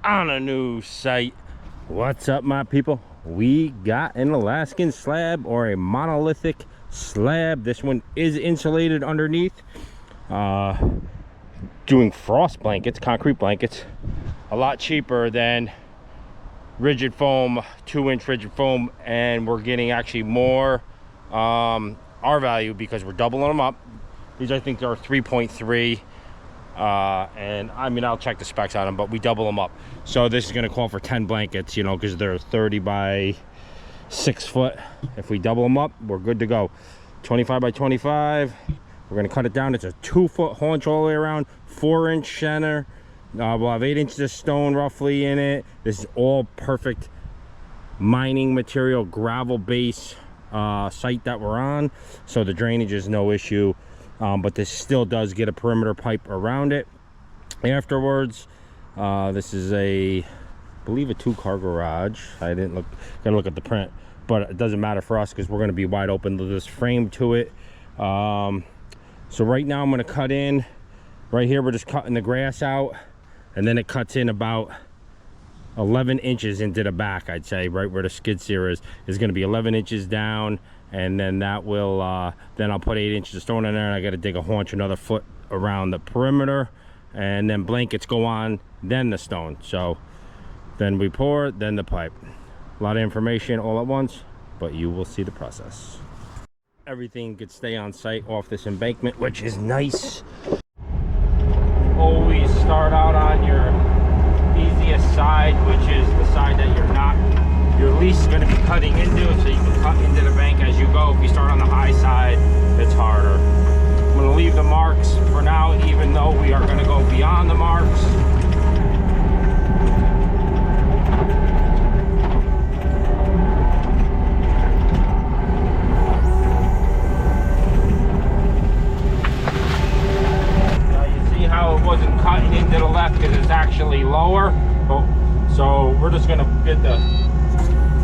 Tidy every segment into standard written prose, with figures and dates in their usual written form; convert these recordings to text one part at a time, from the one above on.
on a new site. What's up, my people? We got an Alaskan slab, or a monolithic slab. This one is insulated underneath, doing frost blankets, concrete blankets, a lot cheaper than rigid foam, 2-inch rigid foam, and we're getting actually more R value because we're doubling them up. These, I think, are 3.3, and I mean, I'll check the specs on them, but we double them up. So this is going to call for 10 blankets, you know, because they're 30 by 6 foot. If we double them up, we're good to go. 25 by 25. We're going to cut it down. It's a 2-foot haunch all the way around, 4-inch center. We'll have 8 inches of stone roughly in it. This is all perfect mining material, gravel base site that we're on, so the drainage is no issue, but this still does get a perimeter pipe around it afterwards. This is I believe a 2-car garage. I didn't gotta look at the print, but it doesn't matter for us because we're going to be wide open with this frame to it. So right now I'm going to cut in right here. We're just cutting the grass out, and then it cuts in about 11 inches into the back, I'd say, right where the skid steer is going to be 11 inches down, and then that will then I'll put 8 inches of stone in there, and I got to dig a haunch another foot around the perimeter, and then blankets go on, then the stone. So then we pour, then the pipe. A lot of information all at once, but you will see the process. Everything could stay on site off this embankment, which is nice. Always start out on your easiest side, which is the side that you're least going to be cutting into, so you can cut into the bank as you go. If you start on the high side, it's harder. I'm going to leave the marks for now, even though we are going to go beyond the marks. How it wasn't cutting into the left because it's actually lower. So we're just going to get the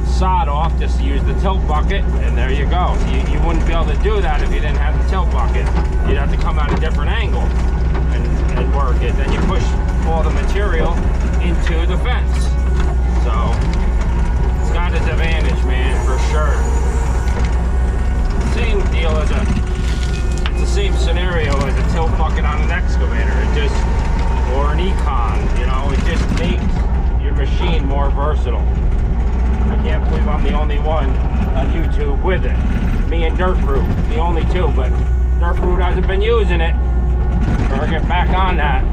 sod off, just use the tilt bucket, and there you go. You wouldn't be able to do that if you didn't have the tilt bucket. You'd have to come at a different angle and work it. Then you push all the material into the fence. So it's got its advantage, man, for sure. Same deal as it's the same scenario as a tilt bucket on an excavator. Or an econ, you know, it just makes your machine more versatile. I can't believe I'm the only one on YouTube with it. Me and Dirt Fruit, the only two, but Dirt Fruit hasn't been using it. Better get back on that.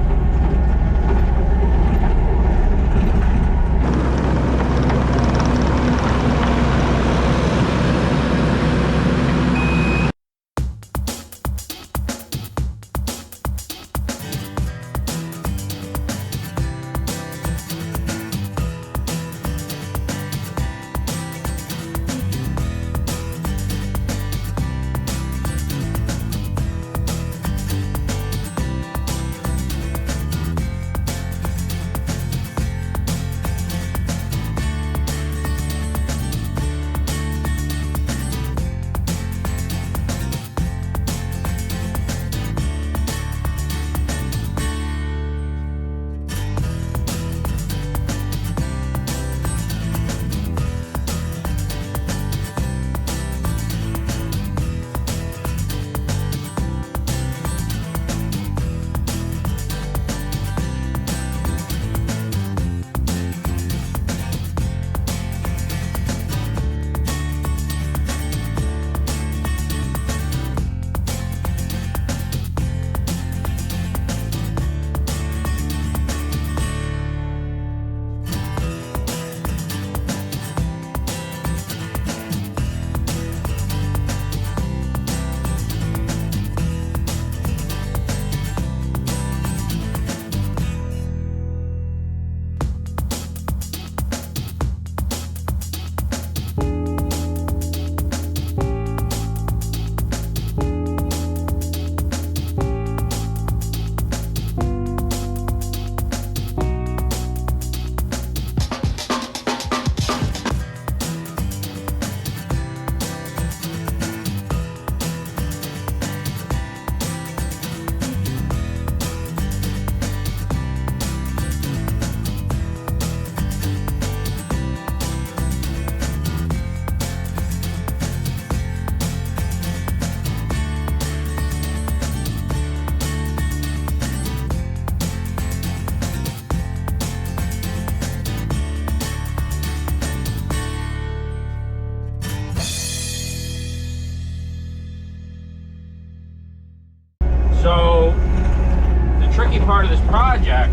project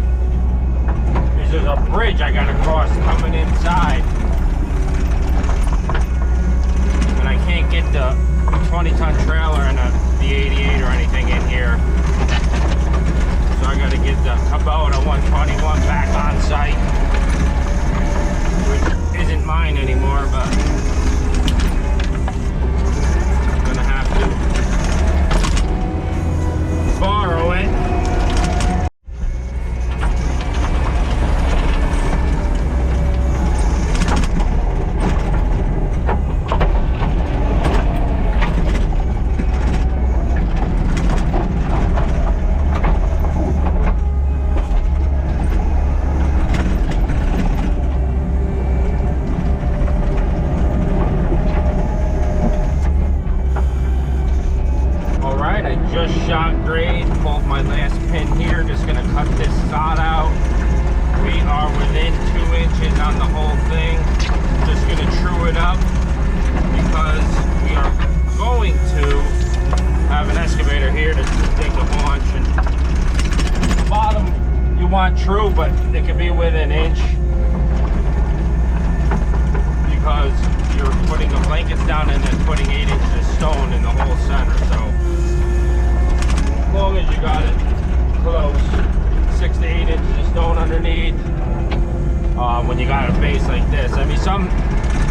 is there's a bridge I gotta cross coming inside. And I can't get the 20-ton trailer and the 88 or anything in here. So I gotta get the KUBOTA 121 back on site, which isn't mine anymore, but I'm gonna have to borrow it. True, but it could be within an inch because you're putting the blankets down and then putting 8 inches of stone in the whole center. So as long as you got it close, 6 to 8 inches of stone underneath, when you got a base like this. I mean,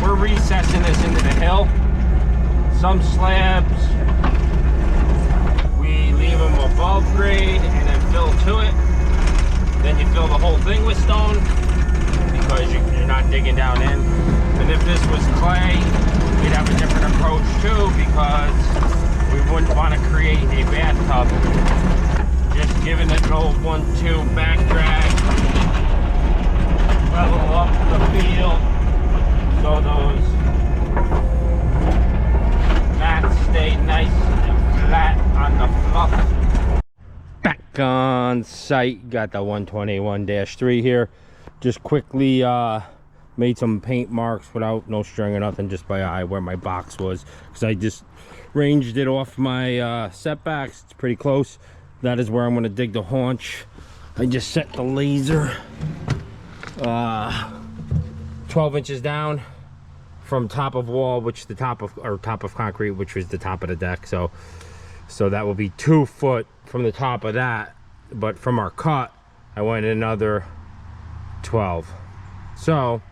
we're recessing this into the hill. Some slabs we leave them above grade and then fill to it. Then you fill the whole thing with stone because you're not digging down in. And if this was clay, we'd have a different approach too, because we wouldn't want to create a bathtub. Just giving it an old 1-2 back drag, level up the field so those mats stay nice and flat on the fluff. Back on site, got the 121-3 here. Just quickly made some paint marks without no string or nothing, just by eye where my box was, because I just ranged it off my setbacks. It's pretty close. That is where I'm going to dig the haunch. I just set the laser 12 inches down from top of wall, which the top of concrete, which was the top of the deck. So that will be 2 foot from the top of that, but from our cut I went another 12. So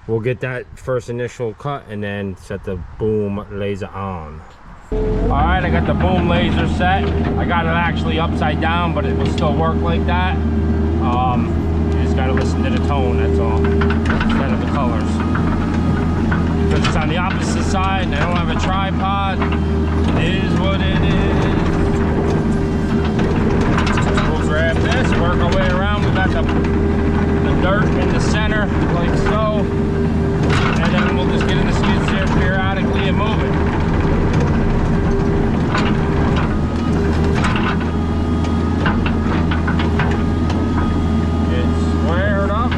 we'll get that first initial cut and then set the boom laser on. All right, I got the boom laser set. I got it actually upside down, but it will still work like that. You just got to listen to the tone, that's all, instead of the colors, because it's on the opposite side and I don't have a tripod. It is what it is. We'll grab this, work our way around. We got the dirt in the center, like so, and then we'll just get in the skid steer periodically and move it. It's squared up.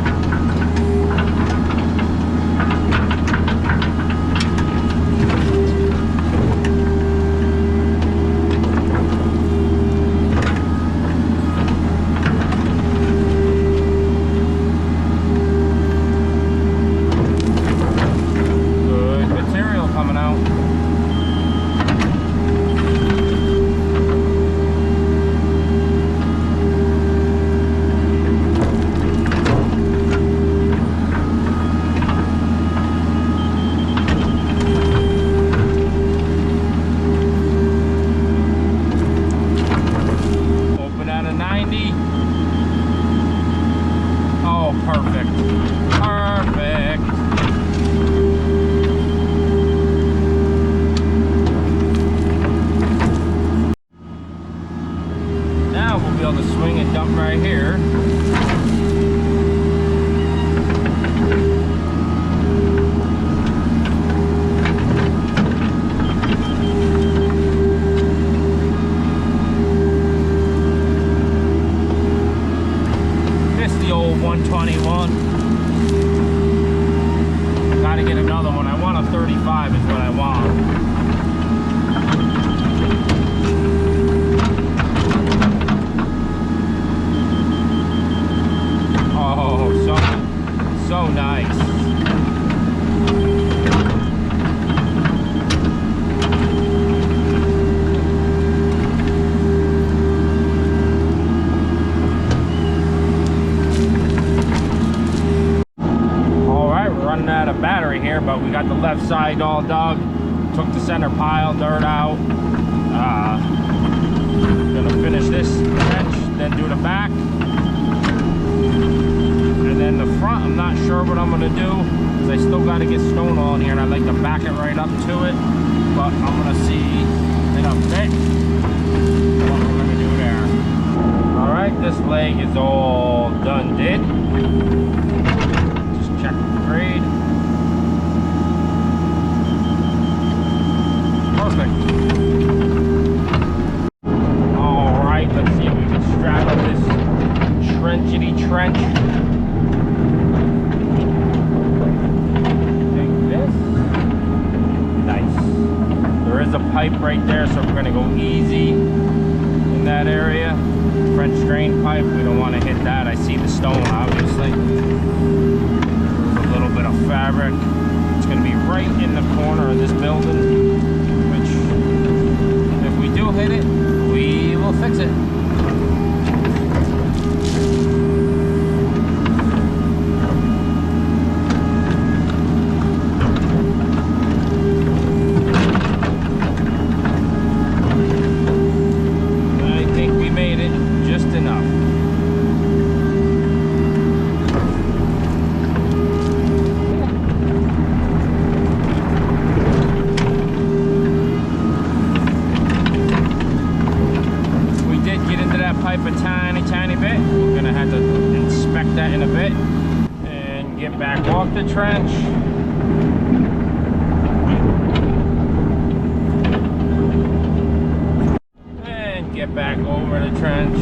right here, but we got the left side all dug. Took the center pile dirt out. Gonna finish this trench, then do the back. And then the front, I'm not sure what I'm gonna do, because I still gotta get stone on here, and I'd like to back it right up to it. But I'm gonna see in a bit what we're gonna do there. All right, this leg is all done did. Just check the grade. Perfect. All right, let's see if we can straddle this trenchity trench. Take this. Nice. There is a pipe right there, so we're going to go easy in that area. French drain pipe, we don't want to hit that. I see the stone, obviously. There's a little bit of fabric. It's going to be right in the corner of this building. If we do hit it, we will fix it. I think we made it just enough. A tiny bit. We're gonna have to inspect that in a bit and get back off the trench. And get back over the trench.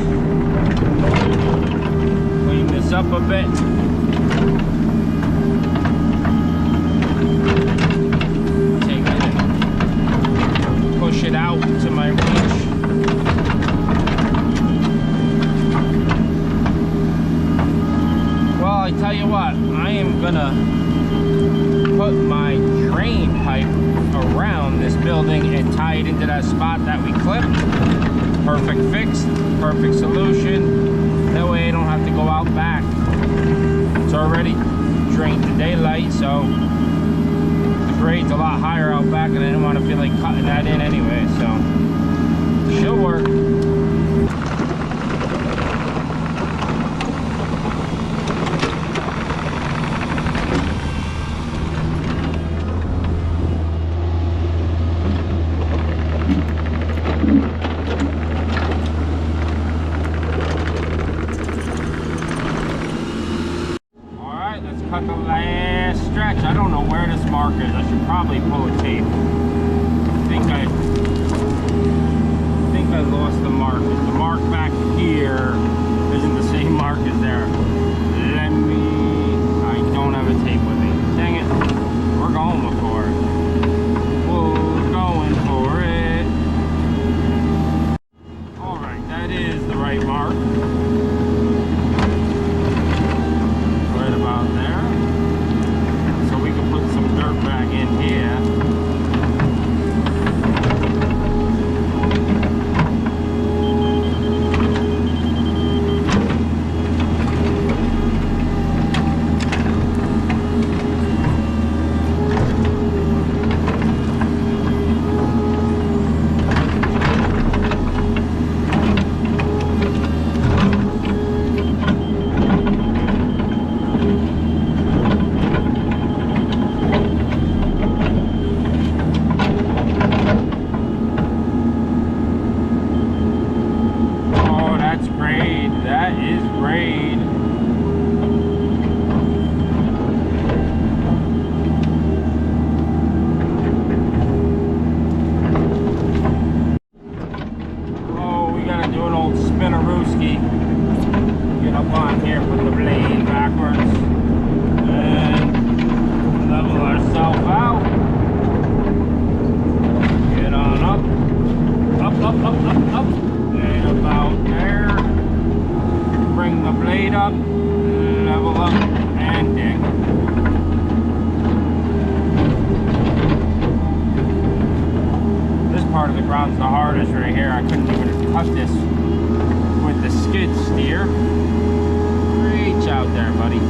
Clean this up a bit. Take it and push it out to my reach. I tell you what, I am gonna put my drain pipe around this building and tie it into that spot that we clipped. Perfect fix, perfect solution. That way I don't have to go out back. It's already drained to daylight, so the grade's a lot higher out back, and I didn't want to feel like cutting that in anyway, so she'll work. Cut the last stretch. I don't know where this mark is. I should probably pull a tape. I think I lost the mark. The mark back here isn't the same mark as there. I don't have a tape with me. Dang it. We're going for it. We're going for it. Alright, that is the right mark. Right about there. So we can put some dirt back in here. part of the ground's the hardest right here. I couldn't even cut this with the skid steer. Reach out there, buddy.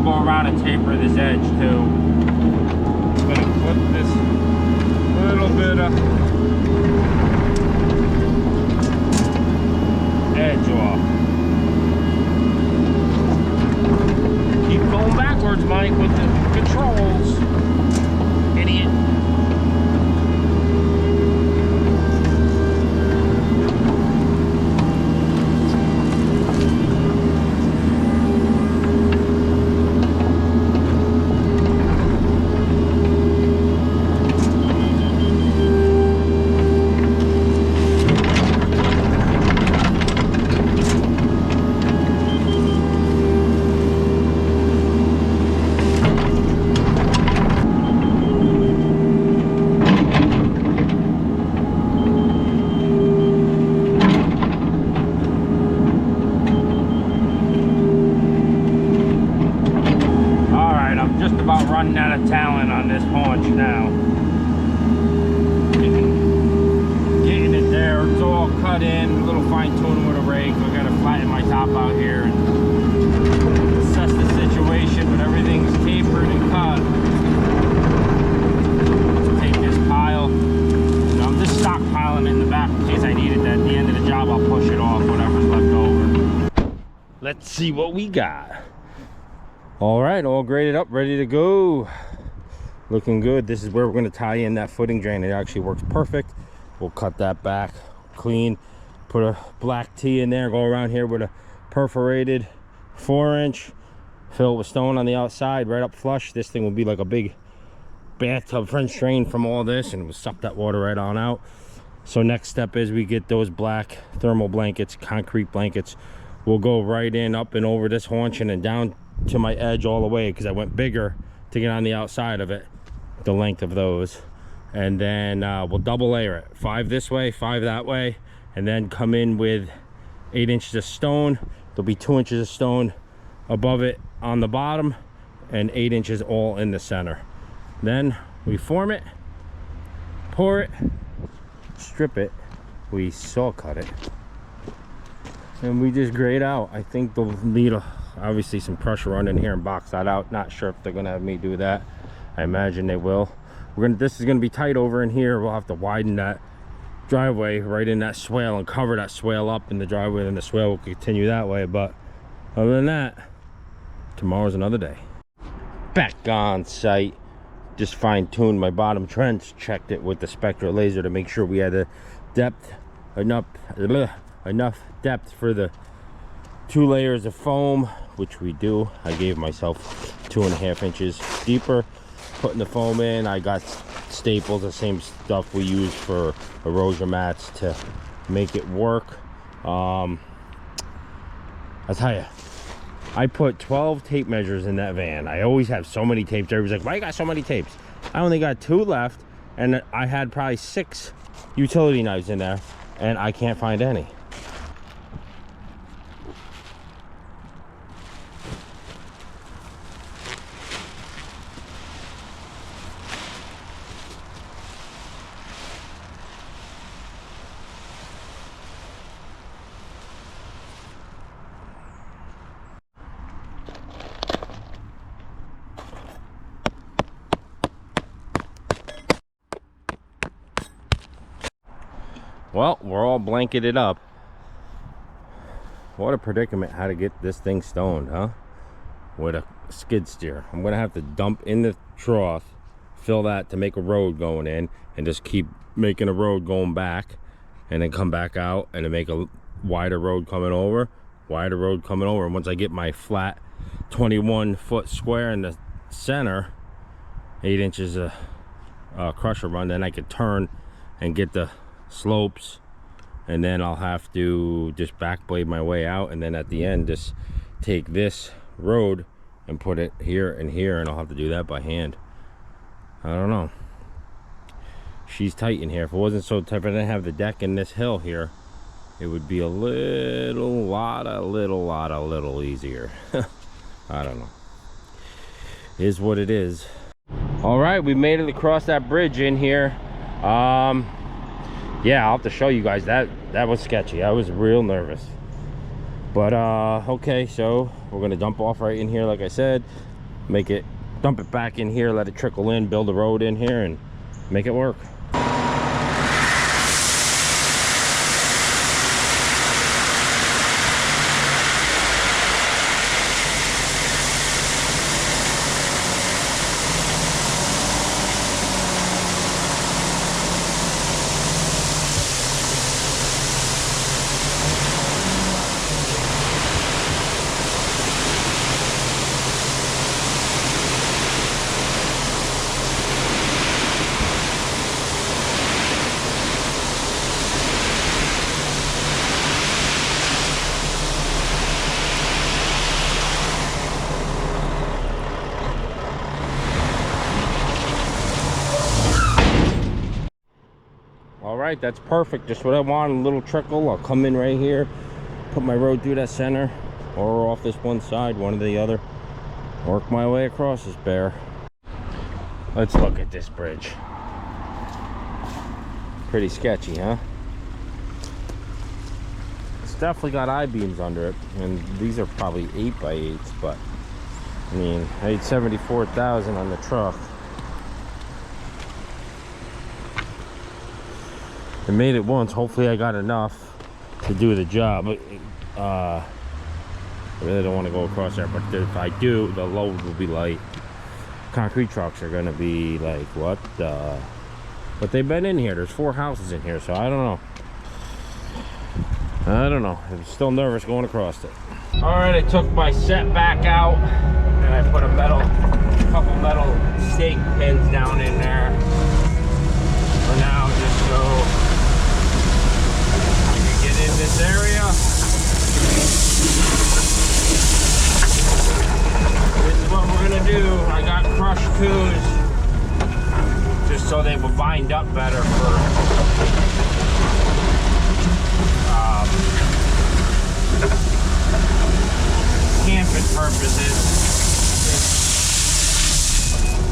we'll go around and taper this edge too. I'm gonna clip this little bit of edge off. Keep going backwards, Mike, with the controls. Idiot. Running out of talent on this haunch now. Getting it there, it's all cut in, a little fine tuning with a rake. I gotta flatten my top out here and assess the situation, but everything's tapered and cut. Let's take this pile. I'm just stockpiling it in the back in case I need it. At the end of the job, I'll push it off, whatever's left over. Let's see what we got. All right, all graded up, ready to go. Looking good. This is where we're going to tie in that footing drain. It actually works perfect. We'll cut that back clean, put a black T in there, go around here with a perforated 4-inch, fill it with stone on the outside, right up flush. This thing will be like a big bathtub French drain from all this, and we'll suck that water right on out. So next step is we get those black thermal blankets, concrete blankets. We'll go right in, up and over this haunch and then down to my edge all the way, because I went bigger to get on the outside of it, the length of those. And then we'll double layer it, 5 this way, 5 that way, and then come in with 8 inches of stone. There'll be 2 inches of stone above it on the bottom and 8 inches all in the center. Then we form it, pour it, strip it, we saw cut it, and we just grade out. I think they'll need obviously some pressure on in here and box that out. Not sure if they're gonna have me do that. I imagine they will. This is gonna be tight over in here. We'll have to widen that driveway right in that swale and cover that swale up in the driveway, and the swale will continue that way. But other than that, tomorrow's another day. Back on site, just fine-tuned my bottom trench, checked it with the spectral laser to make sure we had the depth enough depth for the 2 layers of foam, which we do. I gave myself 2.5 inches deeper putting the foam in. I got staples, the same stuff we use for erosion mats, to make it work. I'll tell you, I put 12 tape measures in that van. I always have so many tapes. Everybody's like, why you got so many tapes? I only got 2 left, and I had probably 6 utility knives in there, and I can't find any. Well, we're all blanketed up. What a predicament how to get this thing stoned, huh? With a skid steer. I'm gonna have to dump in the trough, fill that to make a road going in, and just keep making a road going back, and then come back out and then make a wider road coming over, and once I get my flat 21-foot square in the center, 8 inches of crusher run, then I could turn and get the slopes, and then I'll have to just back blade my way out, and then at the end just take this road and put it here and here, and I'll have to do that by hand. I don't know. She's tight in here. If it wasn't so tight, if I didn't have the deck in this hill here, it would be a little easier. I don't know. Is what it is. All right, we made it across that bridge in here. Yeah, I'll have to show you guys that. That was sketchy. I was real nervous. But okay, so we're gonna dump off right in here like I said. make it, dump it back in here, let it trickle in, build a road in here, and make it work. Alright, that's perfect. Just what I want, a little trickle. I'll come in right here, put my road through that center, or off this one side, one or the other. Work my way across this bear. Let's look at this bridge. Pretty sketchy, huh? It's definitely got I-beams under it, and these are probably 8x8s, but I mean, I had 74,000 on the truck. I made it once. Hopefully I got enough to do the job. I really don't want to go across there, but if I do, the load will be light. Concrete trucks are going to be like, what the... But they've been in here. There's 4 houses in here, so I don't know. I'm still nervous going across it. Alright, I took my set back out, and I put a couple metal stake pins down in there. For now, just so in this area. This is what we're gonna do. I got crushed twos just so they will bind up better for camping purposes.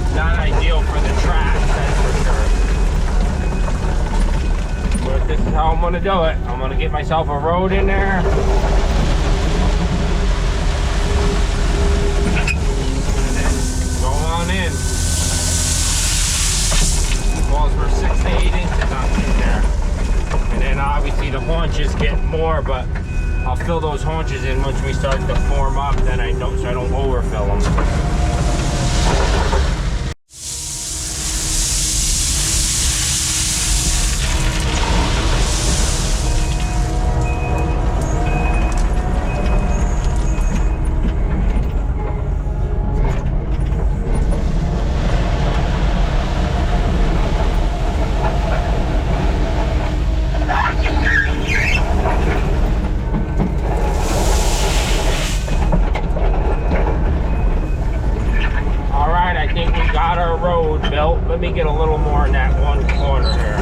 It's not ideal for the track, that's for sure. But this is how I'm gonna do it. I'm gonna get myself a road in there. And then go on in. Calls for 6 to 8 inches on in there. And then obviously the haunches get more, but I'll fill those haunches in once we start to form up, then I don't, so I don't overfill them. Let me get a little more in that one corner here.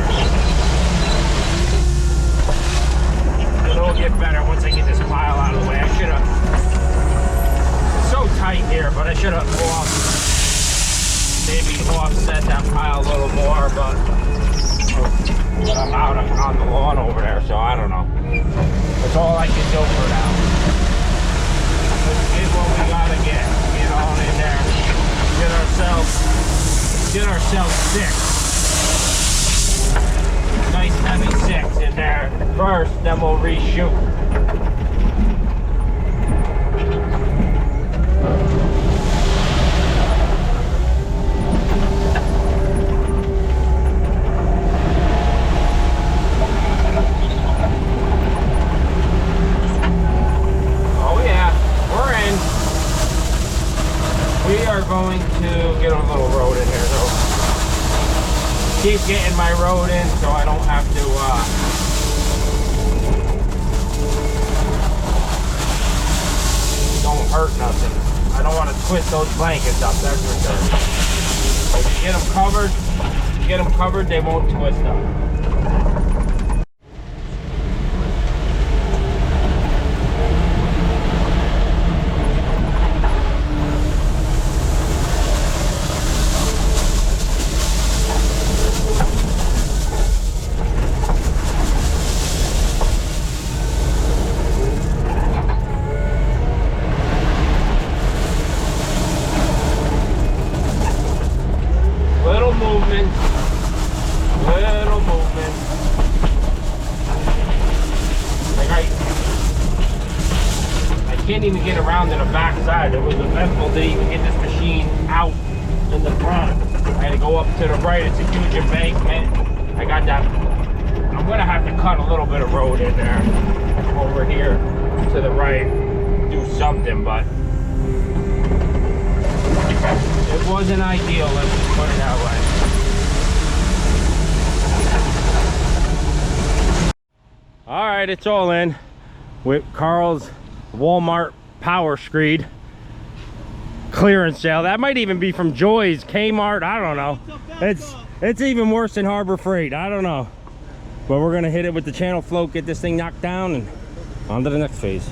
It'll get better once I get this pile out of the way. I should have... It's so tight here, but I should have maybe offset that pile a little more, but I'm out on the lawn over there, so I don't know. That's all I can do for now. Let's get what we gotta get. Get on in there. Get ourselves 6. Nice heavy 6 in there first, then we'll reshoot. Oh yeah, we're in. We are going to get a little road in here though. Keep getting my road in so I don't have to don't hurt nothing. I don't want to twist those blankets up, that's for sure. If you get them covered, they won't twist up. can't even get around to the back side. It was eventful to even get this machine out in the front. I had to go up to the right. It's a huge embankment. I got that. I'm gonna have to cut a little bit of road in there over here to the right, do something, but it wasn't ideal, let's just put it that way. All right, it's all in with Carl's Walmart power screed clearance sale. That might even be from Joy's, Kmart, I don't know. It's even worse than Harbor Freight, I don't know. But we're gonna hit it with the channel float, get this thing knocked down, and on to the next phase.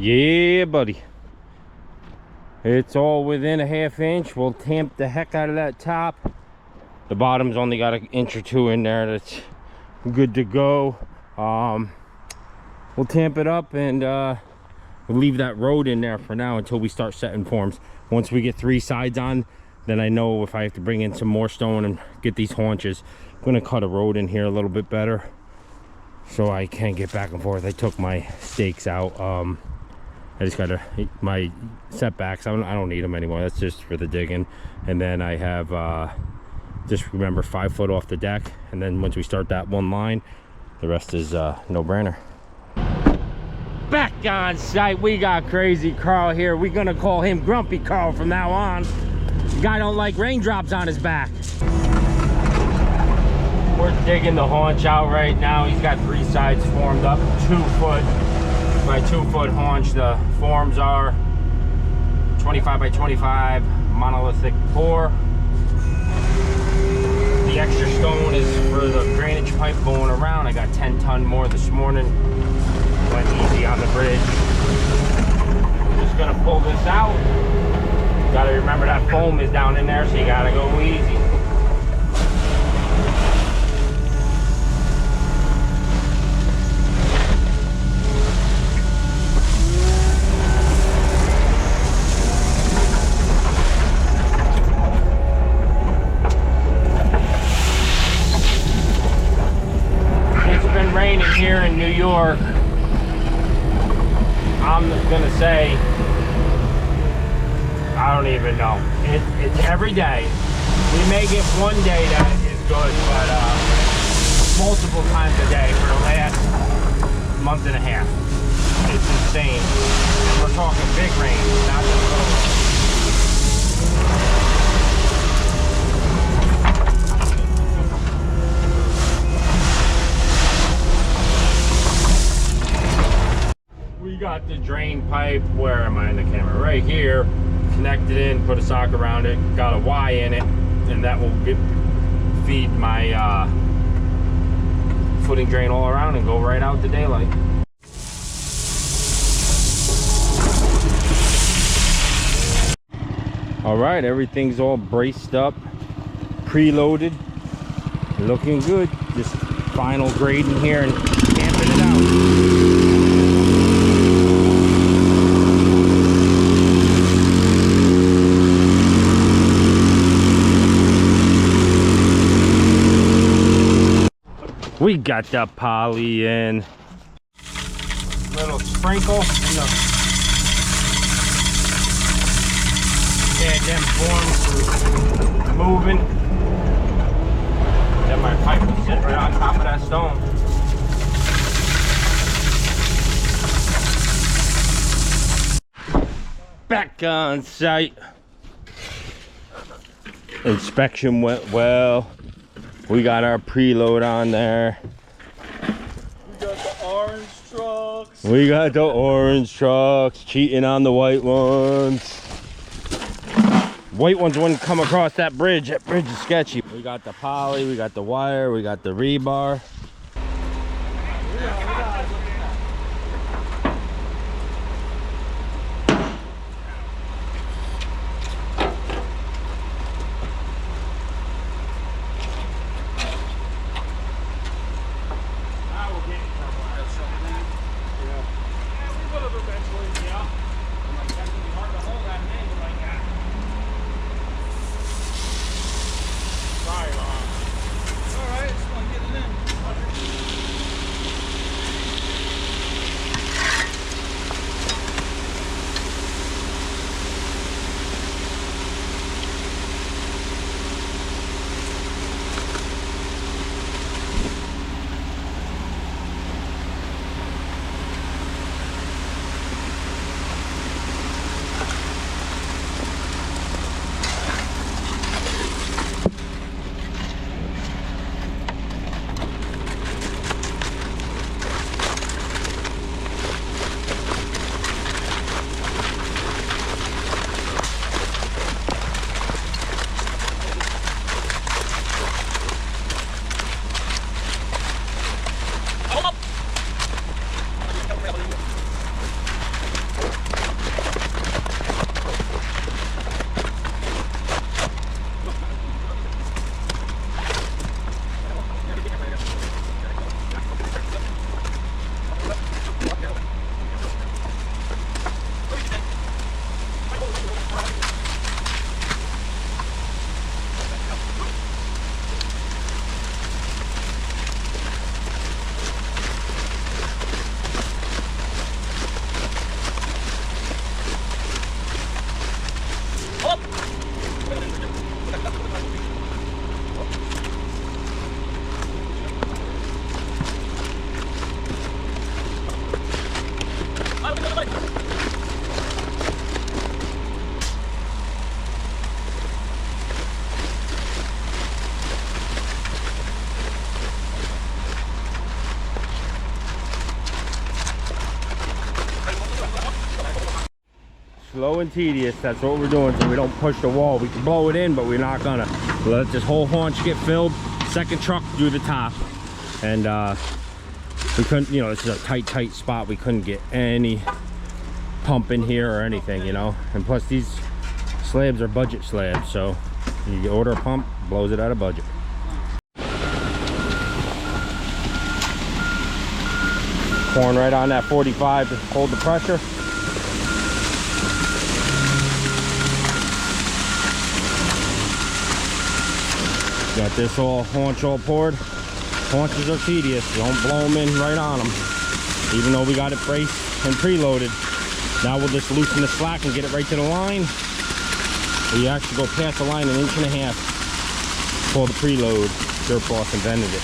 Yeah, buddy. It's all within a ½ inch. We'll tamp the heck out of that top. The bottom's only got an inch or two in there. That's good to go. We'll tamp it up and we'll leave that road in there for now until we start setting forms. Once we get 3 sides on, then I know if I have to bring in some more stone and get these haunches. I'm gonna cut a road in here a little bit better so I can get back and forth. I took my stakes out. I just gotta, my setbacks, I don't need them anymore. That's just for the digging. And then I have, just remember 5 foot off the deck. And then once we start that one line, the rest is no brainer. Back on site, we got Crazy Carl here. We're gonna call him Grumpy Carl from now on. The guy don't like raindrops on his back. We're digging the haunch out right now. He's got 3 sides formed up, 2 foot. My 2 foot haunch. The forms are 25 by 25 monolithic pour. The extra stone is for the drainage pipe going around. I got 10 ton more this morning. Went easy on the bridge. Just gonna pull this out. Gotta remember that foam is down in there, so you gotta go easy. Raining work, I'm gonna say, I don't even know. It's every day. We may get one day that is good, but multiple times a day for the last month and a half. It's insane. And we're talking big rain, not just little. We got the drain pipe, where am I in the camera? Right here, connected in, put a sock around it, got a Y in it, and that will feed my footing drain all around and go right out to daylight. All right, everything's all braced up, preloaded, looking good. Just final grading here and camping it out. We got the poly in. Little sprinkle in the them forms moving. Then my pipe will sit right on top of that stone. Back on site. Inspection went well. We got our preload on there. We got the orange trucks. We got the orange trucks cheating on the white ones. White ones wouldn't come across that bridge. That bridge is sketchy. We got the poly, we got the wire, we got the rebar. Slow and tedious, that's what we're doing, so we don't push the wall. We can blow it in, but we're not gonna. Let this whole haunch get filled, second truck do the top. And we couldn't, you know, this is a tight spot. We couldn't get any pump in here or anything, you know. And plus these slabs are budget slabs, so you order a pump, blows it out of budget. Pouring right on that 45 to hold the pressure. Got this all haunch all poured. Haunches are tedious. You don't blow them in right on them. even though we got it braced and preloaded. Now we'll just loosen the slack and get it right to the line. We actually go past the line 1.5 inches for the preload. Dirt Boss invented it.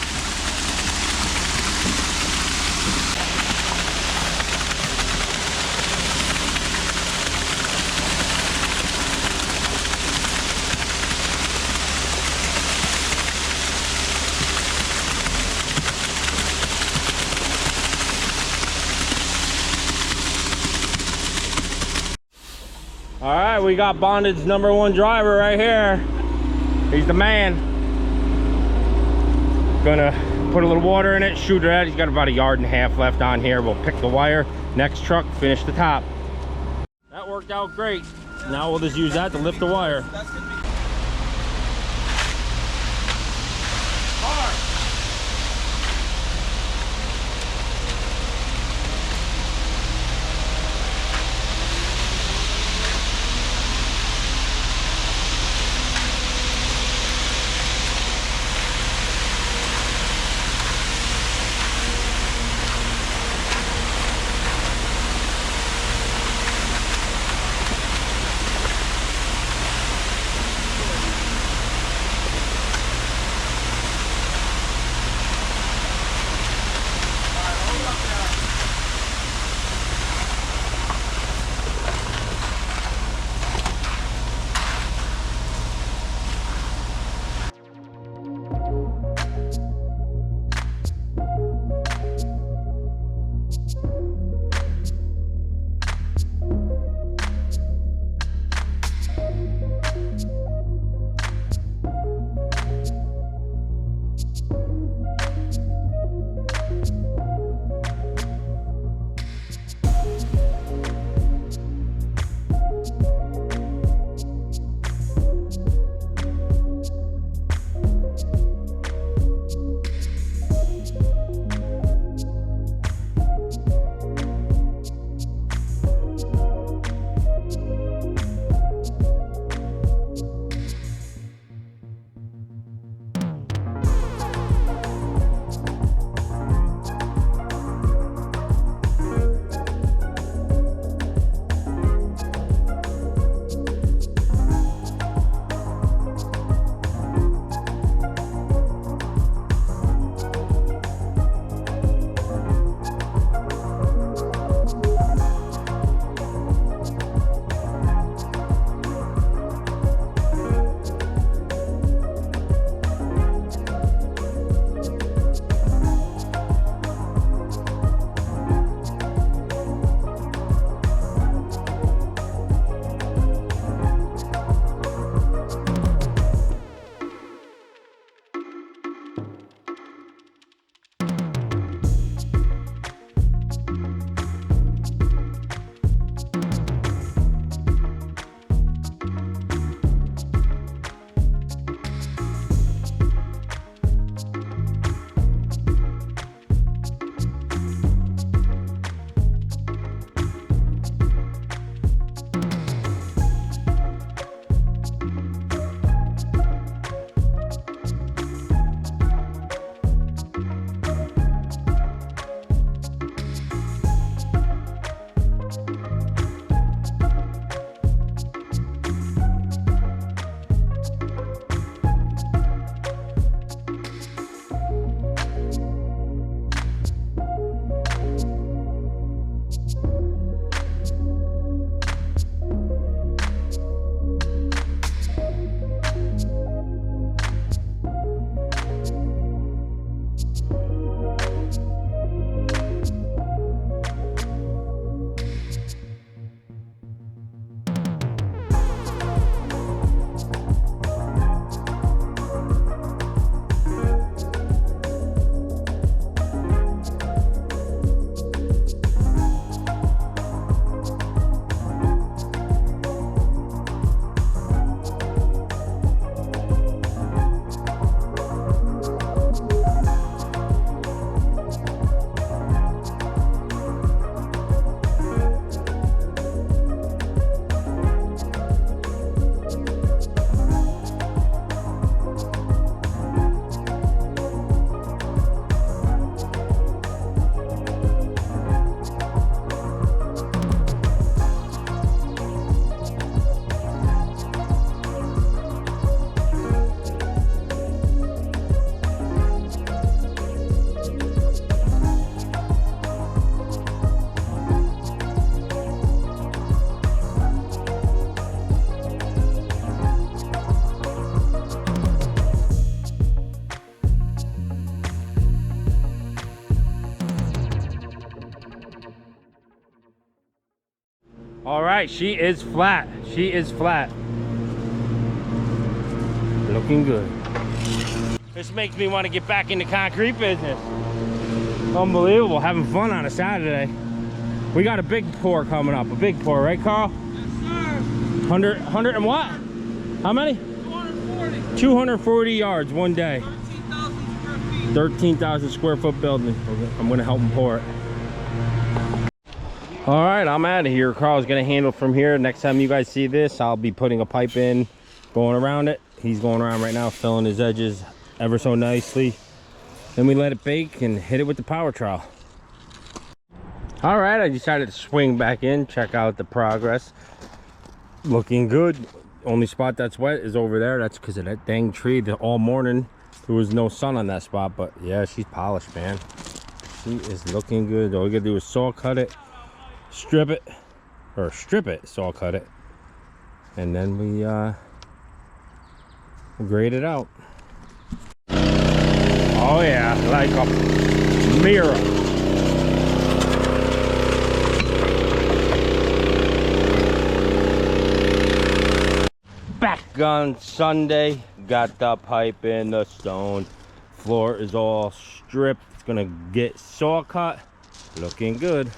All right, we got Bonded's #1 driver right here. He's the man. Gonna put a little water in it, shoot it out. He's got about 1.5 yards left on here. We'll pick the wire. Next truck, finish the top. That worked out great. Now we'll just use that to lift the wire. All right, she is flat. She is flat. Looking good. This makes me want to get back into concrete business. Unbelievable, having fun on a Saturday. We got a big pour coming up, a big pour, right, Carl? Yes, sir. 100 and what? How many? 240. 240 yards one day. 13,000 square feet. 13,000 square foot building. I'm gonna help him pour it. All right, I'm out of here. Carl's gonna handle from here. Next time you guys see this, I'll be putting a pipe in, going around it. He's going around right now, filling his edges ever so nicely. Then we let it bake and hit it with the power trowel. All right, I decided to swing back in, check out the progress. Looking good. Only spot that's wet is over there. That's because of that dang tree. All morning there was no sun on that spot, but yeah, she's polished, man. She is looking good. All we gotta do is saw cut it, strip it, saw cut it, and then we grade it out. Oh yeah, like a mirror. Back on Sunday, got the pipe in the stone. Floor is all stripped. It's gonna get saw cut. Looking good.